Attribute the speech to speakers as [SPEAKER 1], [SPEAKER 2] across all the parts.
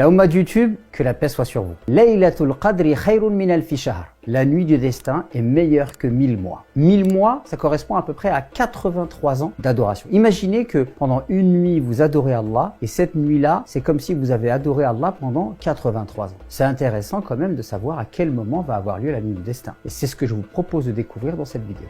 [SPEAKER 1] La Oumma de YouTube, que la paix soit sur vous. Laylatul Qadri khayrun min alfi shahr. La nuit du destin est meilleure que 1000 mois. 1000 mois, ça correspond à peu près à 83 ans d'adoration. Imaginez que pendant une nuit, vous adorez Allah, et cette nuit-là, c'est comme si vous avez adoré Allah pendant 83 ans. C'est intéressant quand même de savoir à quel moment va avoir lieu la nuit du destin. Et c'est ce que je vous propose de découvrir dans cette vidéo.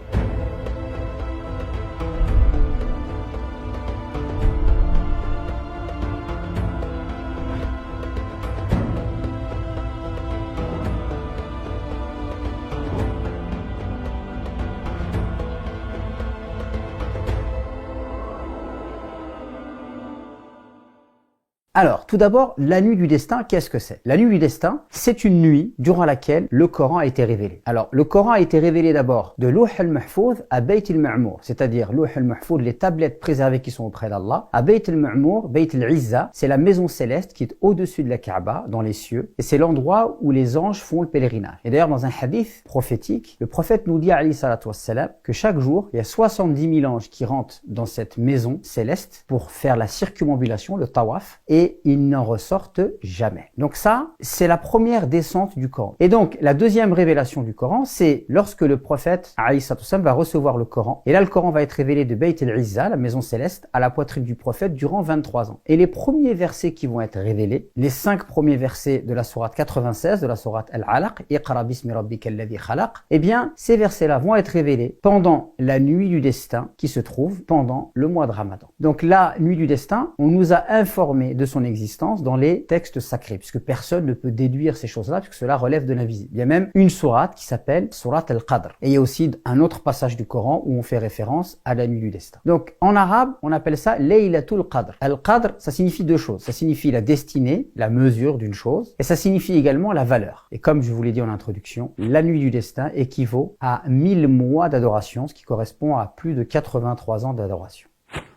[SPEAKER 1] Alors, tout d'abord, la nuit du destin, qu'est-ce que c'est? La nuit du destin, c'est une nuit durant laquelle le Coran a été révélé. Alors, le Coran a été révélé d'abord de Lawh al-Mahfouz à Bayt al-Ma'mour, c'est-à-dire Lawh al-Mahfouz, les tablettes préservées qui sont auprès d'Allah, à Bayt al-Ma'mour, Bayt al-Izza, c'est la maison céleste qui est au-dessus de la Kaaba, dans les cieux, et c'est l'endroit où les anges font le pèlerinage. Et d'ailleurs, dans un hadith prophétique, le prophète nous dit, alayhi salatu wassalam, que chaque jour, il y a 70 000 anges qui rentrent dans cette maison céleste pour faire la circumambulation, le tawaf, et ils n'en ressortent jamais. Donc ça, c'est la première descente du Coran. Et donc, la deuxième révélation du Coran, c'est lorsque le prophète, alayhi salatu wassalam, va recevoir le Coran. Et là, le Coran va être révélé de Bayt al-Izza, la maison céleste, à la poitrine du prophète durant 23 ans. Et les premiers versets qui vont être révélés, les 5 premiers versets de la sourate 96, de la sourate Al-Alaq, Iqra bismi rabbika alladhi khalaq, eh bien, ces versets-là vont être révélés pendant la nuit du destin qui se trouve pendant le mois de Ramadan. Donc, la nuit du destin, on nous a informé de son existence dans les textes sacrés, puisque personne ne peut déduire ces choses-là, puisque cela relève de l'invisible. Il y a même une sourate qui s'appelle Sourate al-Qadr. Et il y a aussi un autre passage du Coran où on fait référence à la nuit du destin. Donc, en arabe, on appelle ça Laylatul Qadr. Al-Qadr, ça signifie deux choses. Ça signifie la destinée, la mesure d'une chose, et ça signifie également la valeur. Et comme je vous l'ai dit en introduction, la nuit du destin équivaut à 1000 mois d'adoration, ce qui correspond à plus de 83 ans d'adoration.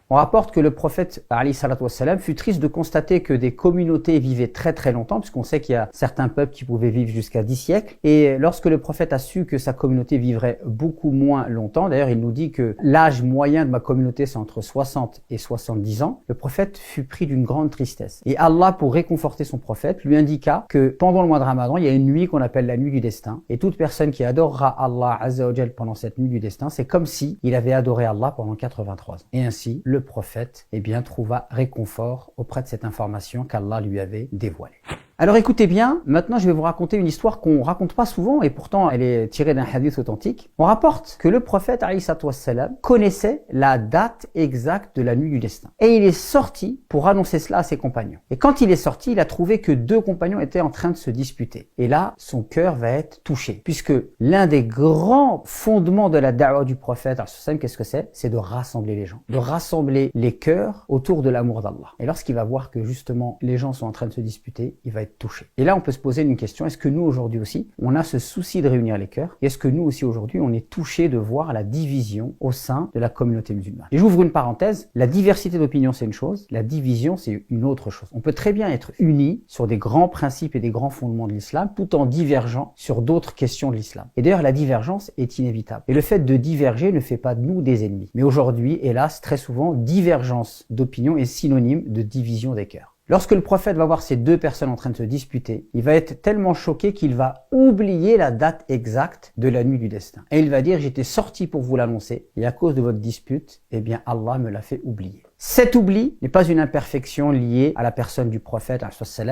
[SPEAKER 1] On rapporte que le prophète, alayhi salatu wassalam, fut triste de constater que des communautés vivaient très très longtemps, puisqu'on sait qu'il y a certains peuples qui pouvaient vivre jusqu'à 10 siècles. Et lorsque le prophète a su que sa communauté vivrait beaucoup moins longtemps, d'ailleurs il nous dit que l'âge moyen de ma communauté c'est entre 60 et 70 ans, le prophète fut pris d'une grande tristesse. Et Allah, pour réconforter son prophète, lui indiqua que pendant le mois de Ramadan, il y a une nuit qu'on appelle la nuit du destin. Et toute personne qui adorera Allah Azza wa Jal pendant cette nuit du destin, c'est comme si il avait adoré Allah pendant 83 ans. Et ainsi, le prophète, eh bien, trouva réconfort auprès de cette information qu'Allah lui avait dévoilée. Alors écoutez bien, maintenant je vais vous raconter une histoire qu'on raconte pas souvent et pourtant elle est tirée d'un hadith authentique. On rapporte que le prophète alayhi salatu wassalam connaissait la date exacte de la nuit du destin. Et il est sorti pour annoncer cela à ses compagnons. Et quand il est sorti, il a trouvé que 2 compagnons étaient en train de se disputer. Et là, son cœur va être touché. Puisque l'un des grands fondements de la da'wah du prophète, qu'est-ce que c'est? C'est de rassembler les gens. De rassembler les cœurs autour de l'amour d'Allah. Et lorsqu'il va voir que justement les gens sont en train de se disputer, il va être touché. Et là, on peut se poser une question, est-ce que nous aujourd'hui aussi, on a ce souci de réunir les cœurs? Et est-ce que nous aussi aujourd'hui, on est touché de voir la division au sein de la communauté musulmane? Et j'ouvre une parenthèse, la diversité d'opinion c'est une chose, la division c'est une autre chose. On peut très bien être unis sur des grands principes et des grands fondements de l'islam, tout en divergeant sur d'autres questions de l'islam. Et d'ailleurs, la divergence est inévitable. Et le fait de diverger ne fait pas de nous des ennemis. Mais aujourd'hui, hélas, très souvent, divergence d'opinion est synonyme de division des cœurs. Lorsque le prophète va voir ces 2 personnes en train de se disputer, il va être tellement choqué qu'il va oublier la date exacte de la nuit du destin. Et il va dire, j'étais sorti pour vous l'annoncer, et à cause de votre dispute, eh bien Allah me l'a fait oublier. Cet oubli n'est pas une imperfection liée à la personne du prophète,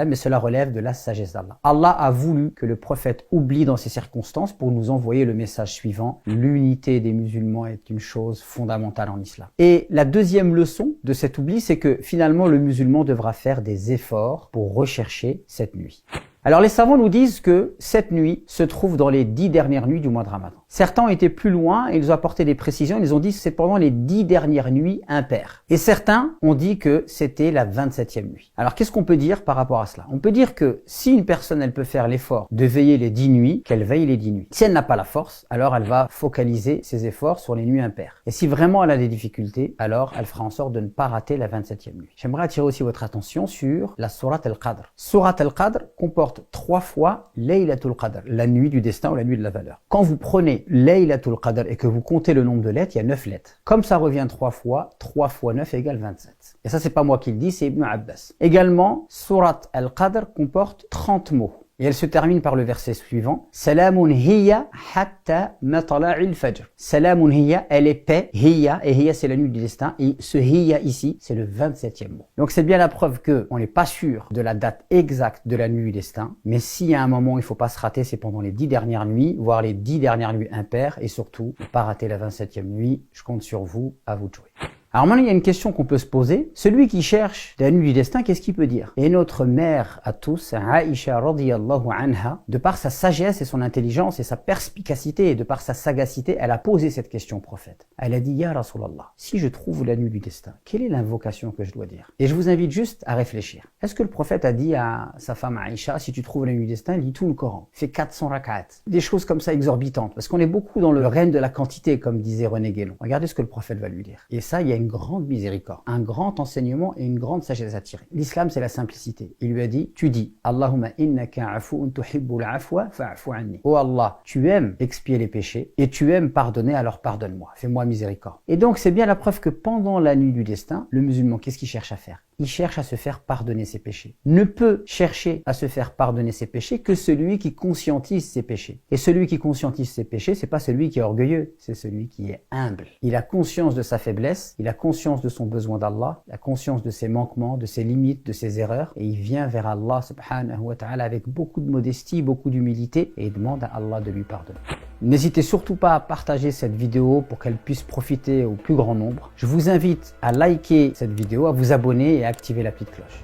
[SPEAKER 1] mais cela relève de la sagesse d'Allah. Allah a voulu que le prophète oublie dans ces circonstances pour nous envoyer le message suivant. L'unité des musulmans est une chose fondamentale en islam. Et la deuxième leçon de cet oubli, c'est que finalement le musulman devra faire des efforts pour rechercher cette nuit. Alors les savants nous disent que cette nuit se trouve dans les 10 dernières nuits du mois de Ramadan. Certains ont été plus loin et ils ont apporté des précisions. Ils ont dit que c'est pendant les 10 dernières nuits impaires. Et certains ont dit que c'était la 27e nuit. Alors qu'est-ce qu'on peut dire par rapport à cela? On peut dire que si une personne elle peut faire l'effort de veiller les 10 nuits, qu'elle veille les 10 nuits. Si elle n'a pas la force, alors elle va focaliser ses efforts sur les nuits impaires. Et si vraiment elle a des difficultés, alors elle fera en sorte de ne pas rater la 27e nuit. J'aimerais attirer aussi votre attention sur la sourate al-Qadr. Sourate al-Qadr comporte comporte 3 fois Laylatul Qadr, la nuit du destin ou la nuit de la valeur. Quand vous prenez Laylatul Qadr et que vous comptez le nombre de lettres, il y a 9 lettres. Comme ça revient 3 fois 9 égale 27. Et ça, c'est pas moi qui le dis, c'est Ibn Abbas. Également, Surat Al-Qadr comporte 30 mots. Et elle se termine par le verset suivant. Salamun hiya hatta matla'il fajr. Salamun hiya, elle est paix. Hiya, et hiya c'est la nuit du destin. Et ce hiya ici, c'est le 27e mot. Donc c'est bien la preuve que on n'est pas sûr de la date exacte de la nuit du destin. Mais s'il y a un moment où il ne faut pas se rater, c'est pendant les 10 dernières nuits, voire les 10 dernières nuits impaires. Et surtout, ne pas rater la 27e nuit. Je compte sur vous, à vous de jouer. Alors maintenant, il y a une question qu'on peut se poser. Celui qui cherche la nuit du destin, qu'est-ce qu'il peut dire? Et notre mère à tous, Aïcha radiyallahu anha, de par sa sagesse et son intelligence et sa perspicacité et de par sa sagacité, elle a posé cette question au prophète. Elle a dit, Ya Rasulallah, si je trouve la nuit du destin, quelle est l'invocation que je dois dire? Et je vous invite juste à réfléchir. Est-ce que le prophète a dit à sa femme Aïcha, si tu trouves la nuit du destin, lis tout le Coran, fais 400 rak'at. Des choses comme ça exorbitantes, parce qu'on est beaucoup dans le règne de la quantité, comme disait René Guélon. Regardez ce que le prophète va lui dire. Et ça, il y a une grande miséricorde, un grand enseignement et une grande sagesse à tirer. L'islam, c'est la simplicité. Il lui a dit, tu dis, Allahumma innaka afu'un tuhibbul afwa fa'fu anni. Oh Allah, tu aimes expier les péchés et tu aimes pardonner, alors pardonne-moi. Fais-moi miséricorde. Et donc, c'est bien la preuve que pendant la nuit du destin, le musulman, qu'est-ce qu'il cherche à faire? Il cherche à se faire pardonner ses péchés. Ne peut chercher à se faire pardonner ses péchés que celui qui conscientise ses péchés. Et celui qui conscientise ses péchés, c'est pas celui qui est orgueilleux, c'est celui qui est humble. Il a conscience de sa faiblesse, il a conscience de son besoin d'Allah, il a conscience de ses manquements, de ses limites, de ses erreurs, et il vient vers Allah subhanahu wa ta'ala avec beaucoup de modestie, beaucoup d'humilité, et il demande à Allah de lui pardonner. N'hésitez surtout pas à partager cette vidéo pour qu'elle puisse profiter au plus grand nombre. Je vous invite à liker cette vidéo, à vous abonner et à activer la petite cloche.